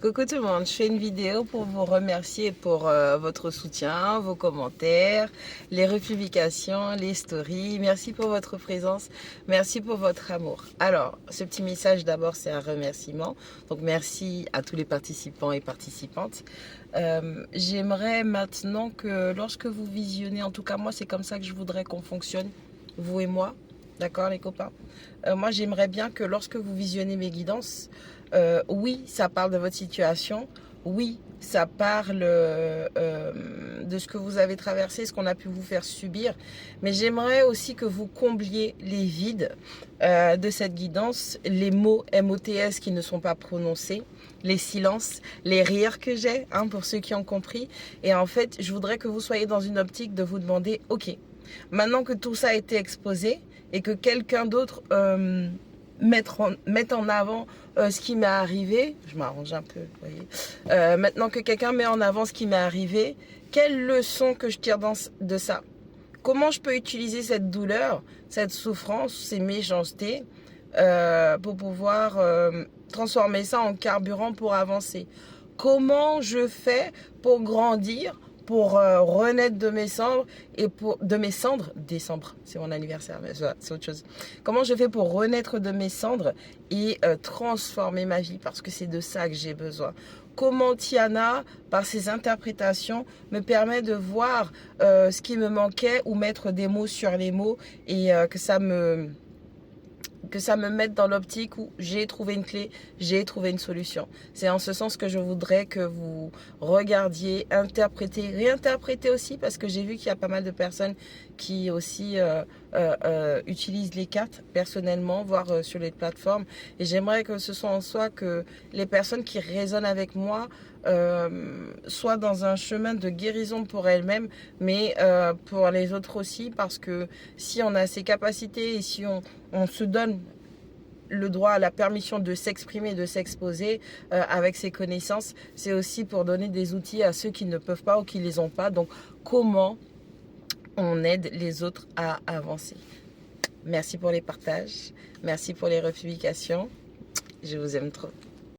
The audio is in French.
Coucou tout le monde, je fais une vidéo pour vous remercier pour votre soutien, vos commentaires, les republications, les stories. Merci pour votre présence, merci pour votre amour. Alors, ce petit message d'abord, c'est un remerciement. Donc, merci à tous les participants et participantes. J'aimerais maintenant que lorsque vous visionnez, en tout cas moi, c'est comme ça que je voudrais qu'on fonctionne, vous et moi. D'accord les copains, moi j'aimerais bien que lorsque vous visionnez mes guidances, oui ça parle de votre situation, oui ça parle de ce que vous avez traversé, ce qu'on a pu vous faire subir, mais j'aimerais aussi que vous combliez les vides de cette guidance, les mots MOTS qui ne sont pas prononcés, les silences, les rires que j'ai, hein, pour ceux qui ont compris. Et en fait je voudrais que vous soyez dans une optique de vous demander, ok, maintenant que tout ça a été exposé et que quelqu'un d'autre mette en avant ce qui m'est arrivé, je m'arrange un peu, vous voyez. Maintenant que quelqu'un met en avant ce qui m'est arrivé, quelle leçon que je tire de ça? Comment je peux utiliser cette douleur, cette souffrance, ces méchancetés pour pouvoir transformer ça en carburant pour avancer? Comment je fais pour grandir, pour renaître de mes cendres et décembre, c'est mon anniversaire, mais c'est autre chose. Comment je fais pour renaître de mes cendres et transformer ma vie, parce que c'est de ça que j'ai besoin. Comment Tiana, par ses interprétations, me permet de voir ce qui me manquait ou mettre des mots sur les mots et que ça me mette dans l'optique où j'ai trouvé une clé, j'ai trouvé une solution. C'est en ce sens que je voudrais que vous regardiez, interprétez, réinterprétez aussi, parce que j'ai vu qu'il y a pas mal de personnes qui aussi utilisent les cartes personnellement, voire sur les plateformes. Et j'aimerais que ce soit en soi que les personnes qui résonnent avec moi soient dans un chemin de guérison pour elles-mêmes, mais pour les autres aussi, parce que si on a ces capacités et si on se donne le droit, la permission de s'exprimer, de s'exposer avec ses connaissances, c'est aussi pour donner des outils à ceux qui ne peuvent pas ou qui les ont pas. Donc, comment on aide les autres à avancer? Merci pour les partages, merci pour les republications. Je vous aime trop.